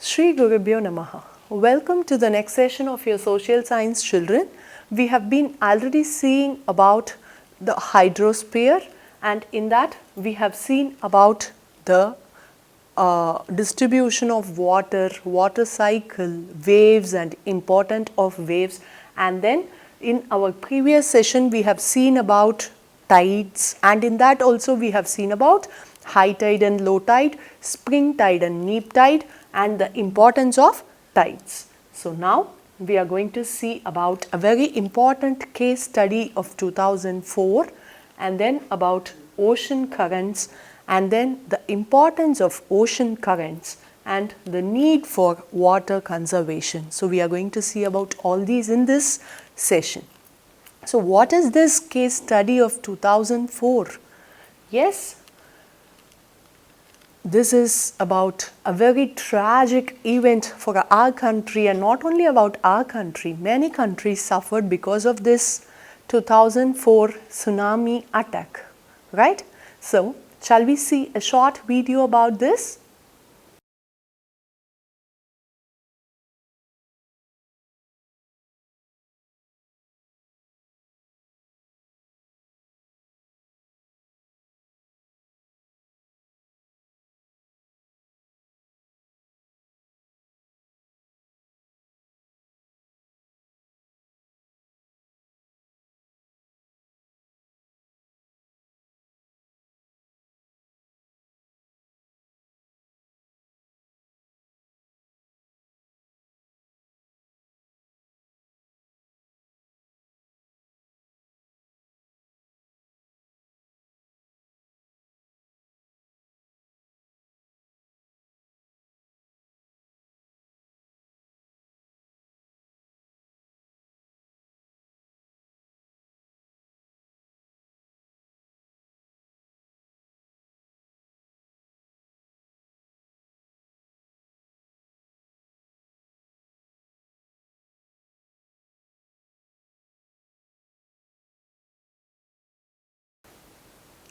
Shri Gurubhyo Namaha. Welcome to the next session of your social science children. We have been already seeing about the hydrosphere, and in that we have seen about the distribution of water, water cycle, waves and importance of waves, and then in our previous session we have seen about tides, and in that also we have seen about high tide and low tide, spring tide and neap tide, and the importance of tides. So now we are going to see about a very important case study of 2004, and then about ocean currents, and then the importance of ocean currents and the need for water conservation. So we are going to see about all these in this session. So what is this case study of 2004? Yes, this is about a very tragic event for our country, and not only about our country, many countries suffered because of this 2004 tsunami attack, right? So shall we see a short video about this?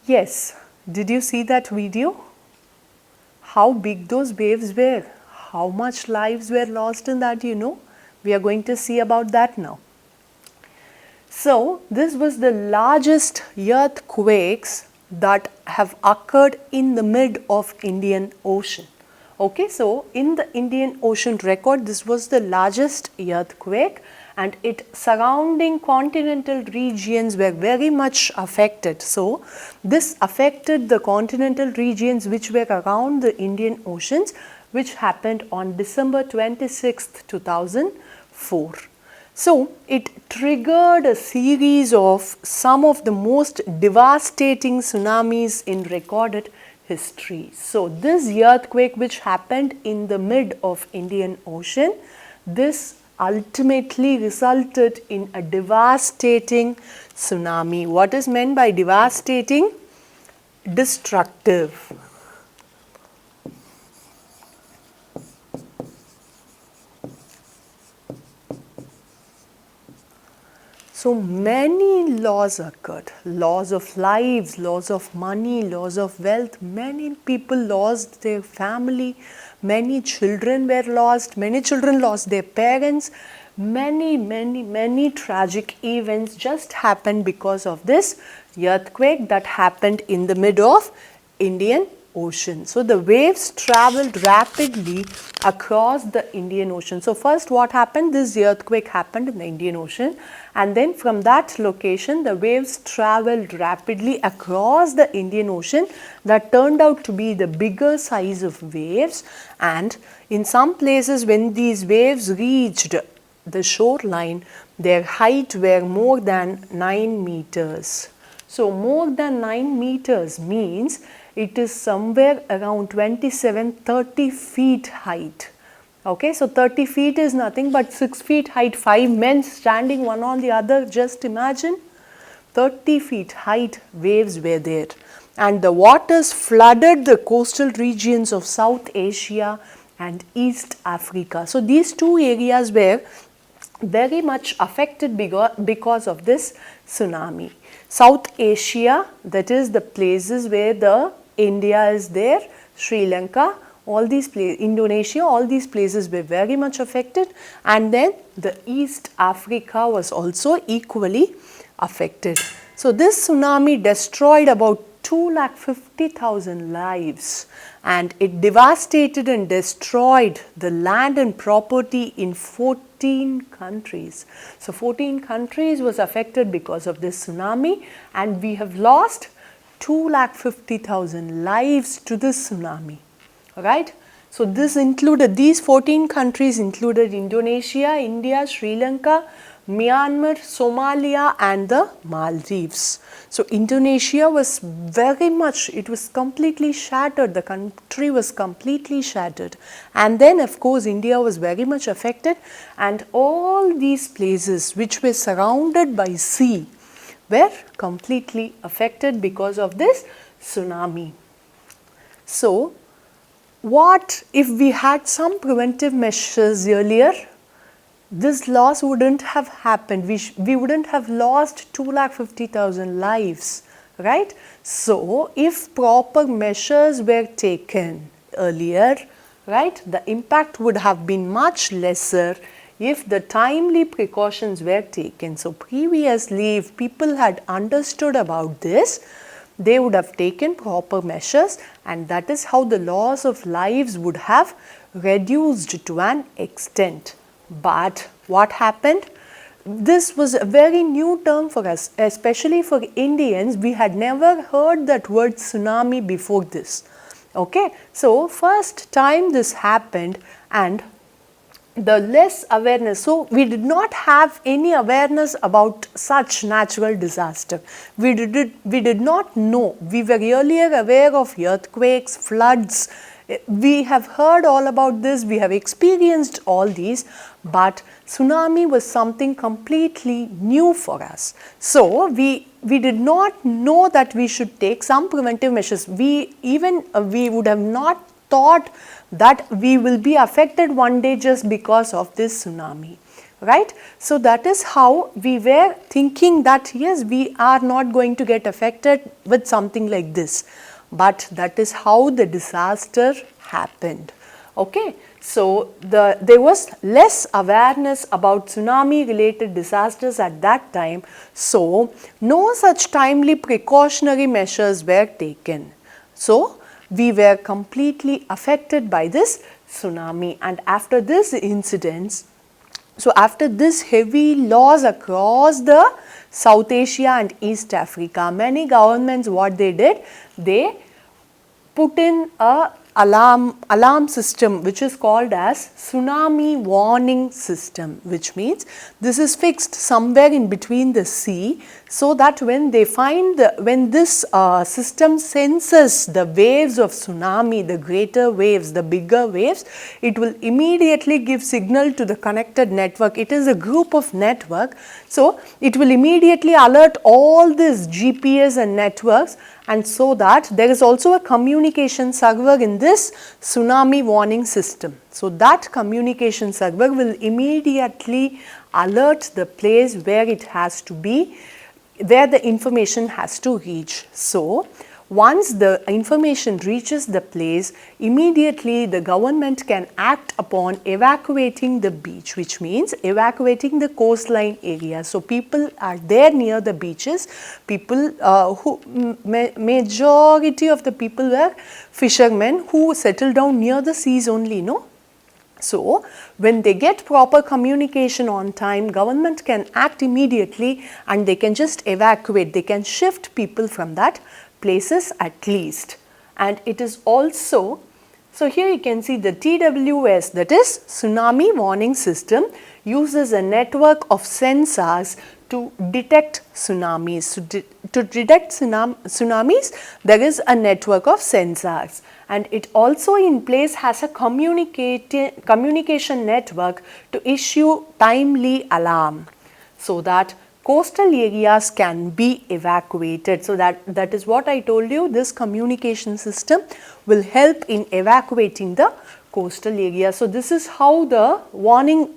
Yes, did you see that video? How big those waves were, how much lives were lost in that, we are going to see about that now. So this was the largest earthquakes that have occurred in the mid of Indian Ocean. Okay, so in the Indian Ocean record, this was the largest earthquake, and it surrounding continental regions were very much affected. So this affected the continental regions which were around the Indian Oceans, which happened on December 26th, 2004. So it triggered a series of some of the most devastating tsunamis in recorded history. So this earthquake which happened in the mid of Indian Ocean, this ultimately resulted in a devastating tsunami. What is meant by devastating? Destructive. So many laws occurred, loss of lives, loss of money, loss of wealth. Many people lost their family, many children were lost, many children lost their parents. Many tragic events just happened because of this earthquake that happened in the mid of Indian Ocean. So the waves traveled rapidly across the Indian Ocean. So first what happened, this earthquake happened in the Indian Ocean, and then from that location the waves traveled rapidly across the Indian Ocean. That turned out to be the bigger size of waves, and in some places when these waves reached the shoreline, their height were more than 9 meters. So more than 9 meters means it is somewhere around 27-30 feet height. Okay, so 30 feet is nothing but 6 feet height, 5 men standing one on the other. Just imagine, 30 feet height waves were there, and the waters flooded the coastal regions of South Asia and East Africa. So these two areas were very much affected because of this tsunami. South Asia, that is the places where the India is there, Sri Lanka, all these places, Indonesia, all these places were very much affected, and then the East Africa was also equally affected. So this tsunami destroyed about 250,000 lives, and it devastated and destroyed the land and property in 14 countries. So 14 countries was affected because of this tsunami, and we have lost 250,000 lives to this tsunami. Alright. So this included, these 14 countries included Indonesia, India, Sri Lanka, Myanmar, Somalia and the Maldives. So Indonesia was very much, it was completely shattered, the country was completely shattered. And then of course India was very much affected, and all these places which were surrounded by sea were completely affected because of this tsunami. So what if we had some preventive measures earlier? This loss wouldn't have happened. We wouldn't have lost 250,000 lives, right? So if proper measures were taken earlier, right, the impact would have been much lesser if the timely precautions were taken. So previously, if people had understood about this, they would have taken proper measures, and that is how the loss of lives would have reduced to an extent. But what happened? This was a very new term for us, especially for Indians. We had never heard that word tsunami before this. Okay, so first time this happened, and the less awareness, so we did not have any awareness about such natural disaster. We did not know. We were earlier aware of earthquakes, floods. We have heard all about this, we have experienced all these, but tsunami was something completely new for us. So we did not know that we should take some preventive measures. We would have not thought that we will be affected one day just because of this tsunami, right? So that is how we were thinking that yes, we are not going to get affected with something like this. But that is how the disaster happened. Okay, so there was less awareness about tsunami related disasters at that time, so no such timely precautionary measures were taken. So we were completely affected by this tsunami, and after this incidents, so after this heavy loss across the South Asia and East Africa, many governments, what they did, they put in a alarm system which is called as tsunami warning system, which means this is fixed somewhere in between the sea, so that when they find when this system senses the waves of tsunami, the greater waves, the bigger waves, it will immediately give signal to the connected network. It is a group of network, so it will immediately alert all these GPS and networks, and so that there is also a communication server in this tsunami warning system. So that communication server will immediately alert the place where it has to be, where the information has to reach. So once the information reaches the place, immediately the government can act upon evacuating the beach, which means evacuating the coastline area. So people are there near the beaches, people majority of the people were fishermen who settled down near the seas only, no? So when they get proper communication on time, government can act immediately and they can just evacuate, they can shift people from that places at least. And it is also, so here you can see the TWS, that is tsunami warning system, uses a network of sensors to detect tsunamis. So to detect tsunamis, there is a network of sensors, and it also in place has a communication network to issue timely alarm, so that coastal areas can be evacuated. So that is what I told you, this communication system will help in evacuating the coastal area. So this is how the warning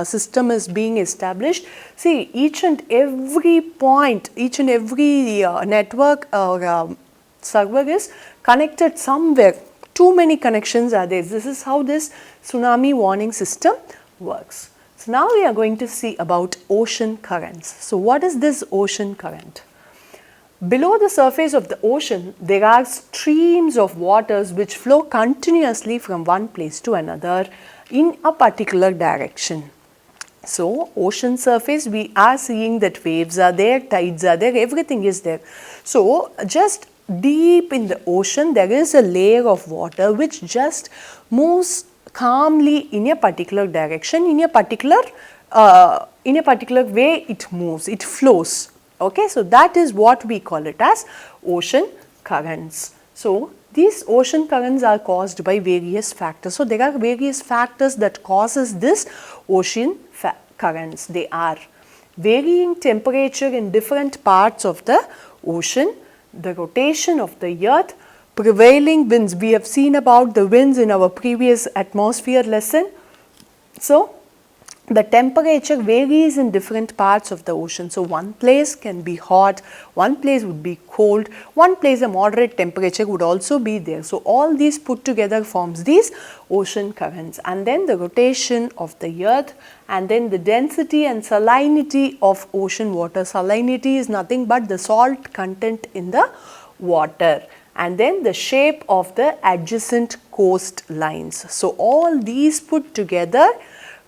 system is being established. See, each and every point, each and every network or server is connected somewhere too many connections are there. This is how this tsunami warning system works. So now we are going to see about ocean currents. So what is this ocean current? Below the surface of the ocean, there are streams of waters which flow continuously from one place to another in a particular direction. So, ocean surface, we are seeing that waves are there, tides are there, everything is there. So, just deep in the ocean, there is a layer of water which just moves calmly in a particular direction, in a particular way it moves, it flows. Okay, so that is what we call it as ocean currents. So these ocean currents are caused by various factors. So there are various factors that causes this ocean currents. They are varying temperature in different parts of the ocean, the rotation of the earth, prevailing winds. We have seen about the winds in our previous atmosphere lesson. So the temperature varies in different parts of the ocean. So one place can be hot, one place would be cold, one place a moderate temperature would also be there. So all these put together forms these ocean currents, and then the rotation of the earth, and then the density and salinity of ocean water. Salinity is nothing but the salt content in the water, and then the shape of the adjacent coastlines. So all these put together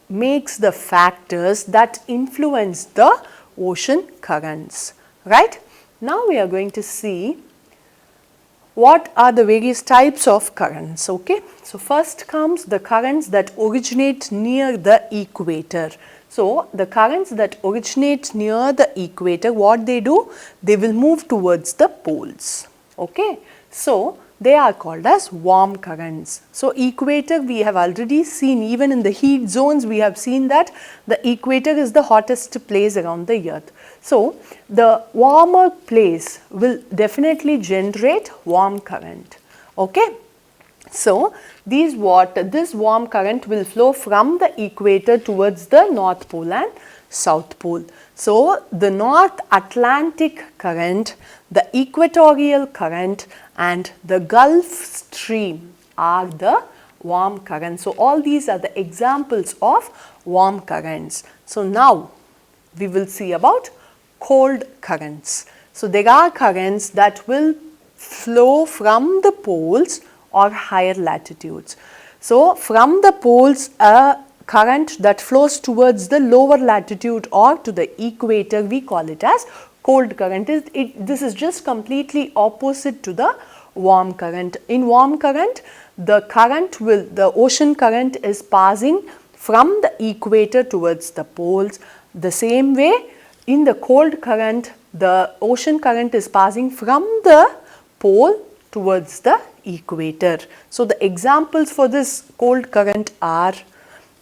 makes the factors that influence the ocean currents, right? Now we are going to see what are the various types of currents, okay? So first comes the currents that originate near the equator. So the currents that originate near the equator, what they do? They will move towards the poles, okay? So they are called as warm currents. So equator, we have already seen, even in the heat zones we have seen that the equator is the hottest place around the earth. So the warmer place will definitely generate warm current, okay. So this warm current will flow from the equator towards the North Pole and South Pole. So the North Atlantic current, the equatorial current, and the Gulf Stream are the warm currents. So all these are the examples of warm currents. So now we will see about cold currents. So there are currents that will flow from the poles or higher latitudes. So from the poles, a current that flows towards the lower latitude or to the equator, we call it as cold current. This is just completely opposite to the warm current. In warm current, the ocean current is passing from the equator towards the poles. The same way, in the cold current, the ocean current is passing from the pole towards the equator. So the examples for this cold current are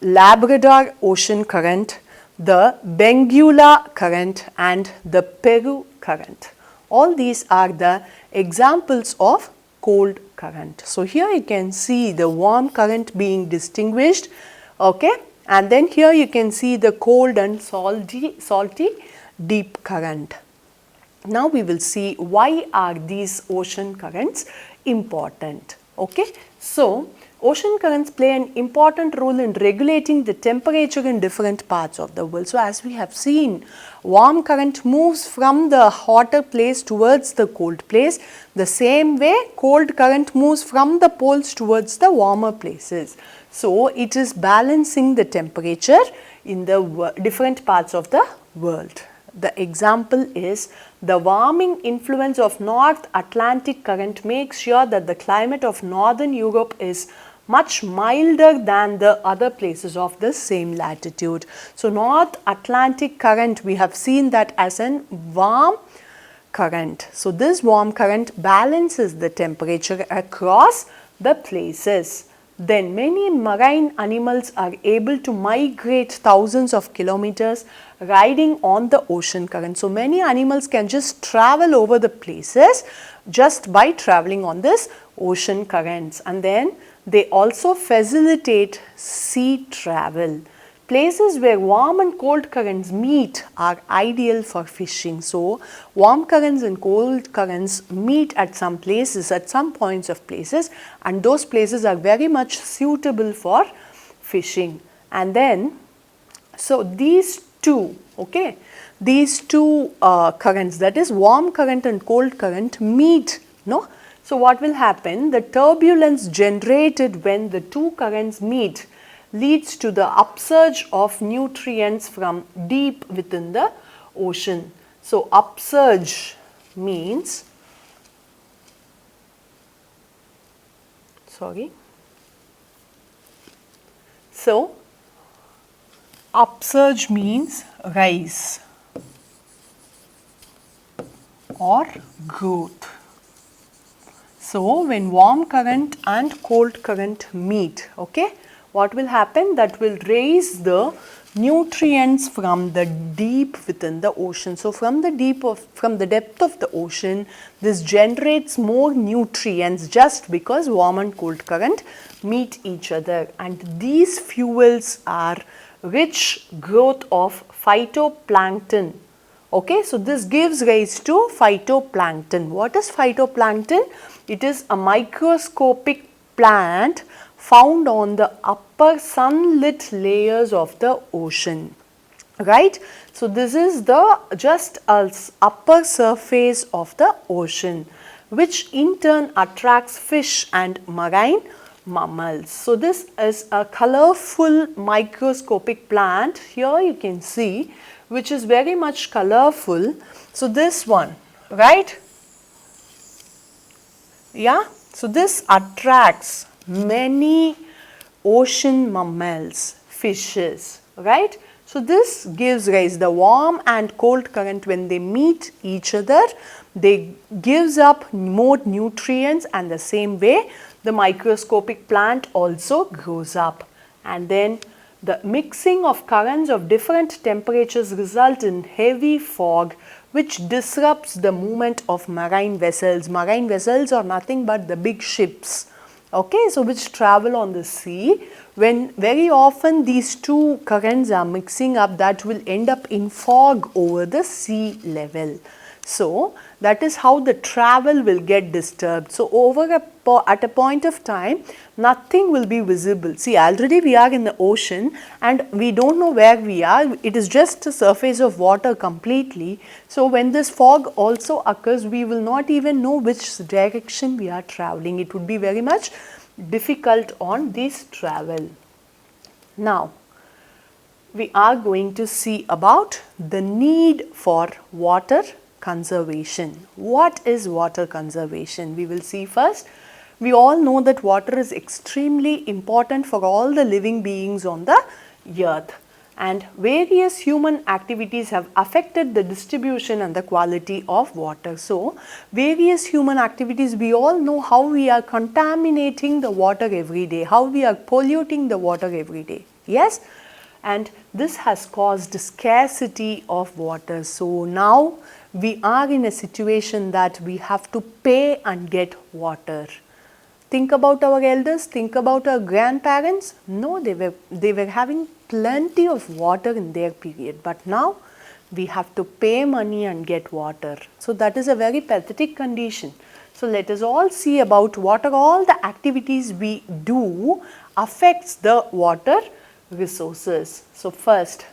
Labrador ocean current, the Benguela current, and the Peru current. All these are the examples of cold current. So here you can see the warm current being distinguished, okay, and then here you can see the cold and salty deep current. Now we will see why are these ocean currents important, okay. So ocean currents play an important role in regulating the temperature in different parts of the world. So as we have seen, warm current moves from the hotter place towards the cold place. The same way, cold current moves from the poles towards the warmer places. So it is balancing the temperature in the different parts of the world. The example is the warming influence of North Atlantic current makes sure that the climate of Northern Europe is much milder than the other places of the same latitude. So North Atlantic current, we have seen that as an warm current. So this warm current balances the temperature across the places. Then many marine animals are able to migrate thousands of kilometers riding on the ocean current. So many animals can just travel over the places just by traveling on this ocean currents, and then they also facilitate sea travel. places where warm and cold currents meet are ideal for fishing. So, warm currents and cold currents meet at some places, at some points of places, and those places are very much suitable for fishing. And then, so these two, okay, these two currents, that is warm current and cold current, meet, no? So, what will happen? The turbulence generated when the two currents meet leads to the upsurge of nutrients from deep within the ocean. So, upsurge means, so upsurge means rise or growth. So, when warm current and cold current meet, okay, what will happen? That will raise the nutrients from the deep within the ocean. So, from the depth of the ocean, this generates more nutrients just because warm and cold current meet each other, and these fuels are rich growth of phytoplankton. Okay, so this gives rise to phytoplankton. What is phytoplankton? It is a microscopic plant found on the upper sunlit layers of the ocean, right. So, this is the just upper surface of the ocean, which in turn attracts fish and marine mammals. So, this is a colorful microscopic plant, here you can see, which is very much colorful. So, this one, right. Yeah, so this attracts many ocean mammals, fishes, right. So, this gives rise, the warm and cold current, when they meet each other, they gives up more nutrients, and the same way the microscopic plant also grows up. And then the mixing of currents of different temperatures result in heavy fog, which disrupts the movement of marine vessels. Marine vessels are nothing but the big ships, okay, so which travel on the sea. When very often these two currents are mixing up, that will end up in fog over the sea level. So, that is how the travel will get disturbed. So, at a point of time, nothing will be visible. See, already we are in the ocean and we do not know where we are. It is just a surface of water completely. So, when this fog also occurs, we will not even know which direction we are traveling. It would be very much difficult on this travel. Now, we are going to see about the need for water conservation. What is water conservation? We will see first. We all know that water is extremely important for all the living beings on the earth, and various human activities have affected the distribution and the quality of water. So, various human activities, we all know how we are contaminating the water every day, how we are polluting the water every day. Yes? And this has caused scarcity of water. So, now we are in a situation that we have to pay and get water. Think about our elders, think about our grandparents. No, they were having plenty of water in their period, but now we have to pay money and get water. So, that is a very pathetic condition. So, let us all see about what are all the activities we do affects the water resources. So, first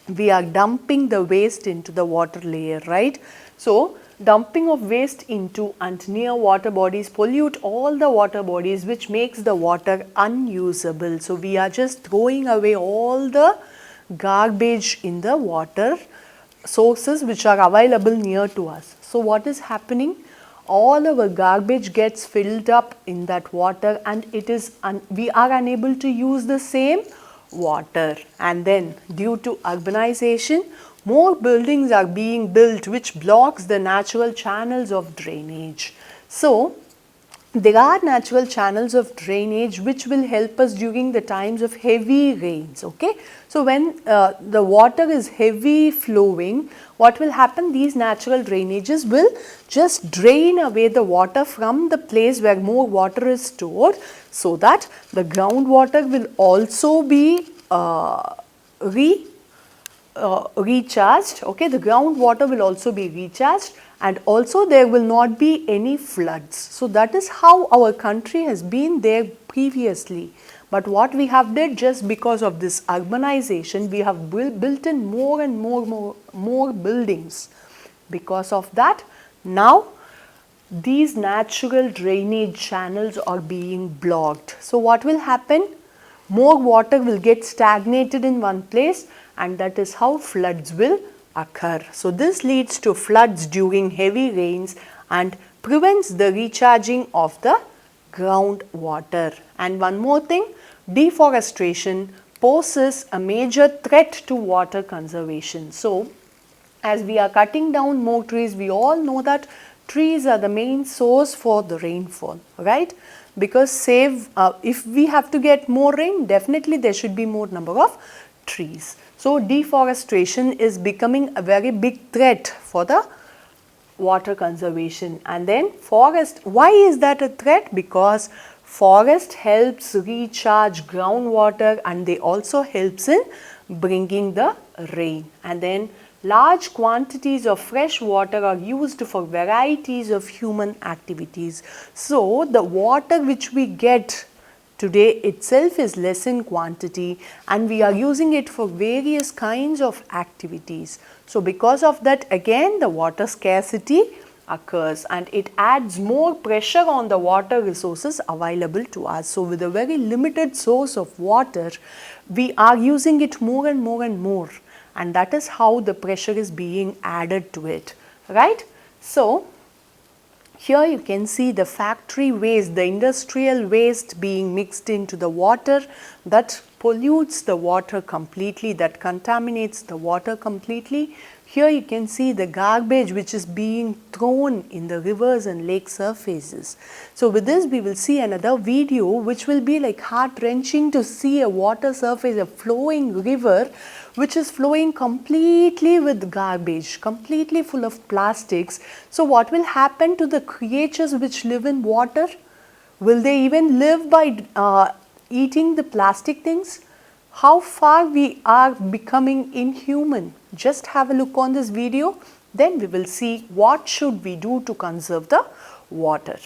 we are dumping the waste into the water layer, right. So, dumping of waste into and near water bodies pollute all the water bodies, which makes the water unusable. So, we are just throwing away all the garbage in the water sources which are available near to us. So, what is happening? All our garbage gets filled up in that water, and it is we are unable to use the same water. And then due to urbanization, more buildings are being built which blocks the natural channels of drainage. So, there are natural channels of drainage which will help us during the times of heavy rains, okay. So, when the water is heavy flowing, what will happen? These natural drainages will just drain away the water from the place where more water is stored, so that the groundwater will also be recharged. Okay, the groundwater will also be recharged, and also there will not be any floods. So that is how our country has been there previously. But what we have did, just because of this urbanization, we have built in more and more buildings. Because of that, now these natural drainage channels are being blocked. So what will happen? More water will get stagnated in one place, and that is how floods will occur. So this leads to floods during heavy rains and prevents the recharging of the groundwater. And one more thing, deforestation poses a major threat to water conservation. So as we are cutting down more trees, we all know that trees are the main source for the rainfall, right? Because if we have to get more rain, definitely there should be more number of trees. So deforestation is becoming a very big threat for the water conservation. And then forest, why is that a threat? Because forest helps recharge groundwater, and they also helps in bringing the rain. And then large quantities of fresh water are used for varieties of human activities. So the water which we get today itself is less in quantity, and we are using it for various kinds of activities. So because of that, again the water scarcity occurs, and it adds more pressure on the water resources available to us. So with a very limited source of water, we are using it more and more, and that is how the pressure is being added to it, right? So here you can see the factory waste, the industrial waste being mixed into the water, that pollutes the water completely, that contaminates the water completely. Here you can see the garbage which is being thrown in the rivers and lake surfaces. So with this we will see another video which will be like heart-wrenching to see a water surface, a flowing river which is flowing completely with garbage, completely full of plastics. So what will happen to the creatures which live in water? Will they even live by eating the plastic things? How far we are becoming inhuman. Just have a look on this video, then we will see what should we do to conserve the water.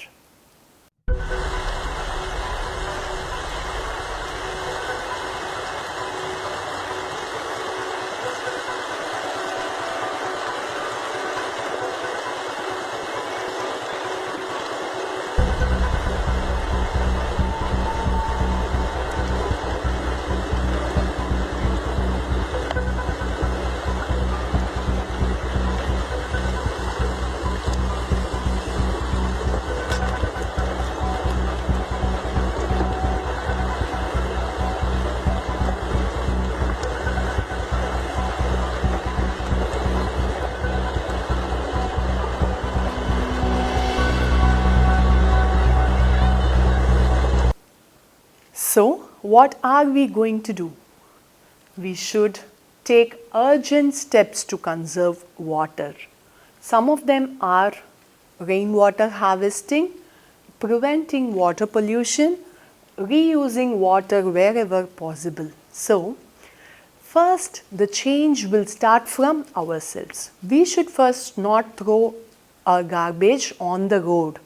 So what are we going to do? We should take urgent steps to conserve water. Some of them are rainwater harvesting, preventing water pollution, reusing water wherever possible. So first, the change will start from ourselves. We should first not throw our garbage on the road,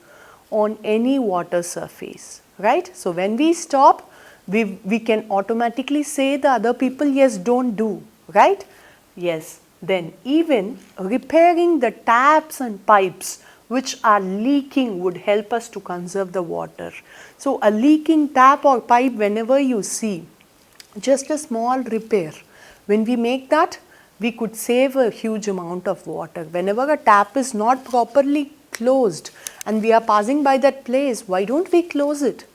on any water surface, right? So when we stop, we can automatically say the other people, yes, don't do, right? Yes. Then even repairing the taps and pipes which are leaking would help us to conserve the water. So a leaking tap or pipe, whenever you see, just a small repair, when we make that, we could save a huge amount of water. Whenever a tap is not properly closed and we are passing by that place, why don't we close it?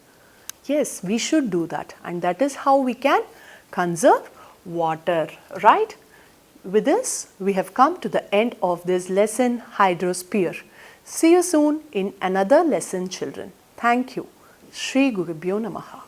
Yes, we should do that, and that is how we can conserve water, right? With this, we have come to the end of this lesson, Hydrosphere. See you soon in another lesson, children. Thank you. Shri Gurubhyo Namaha.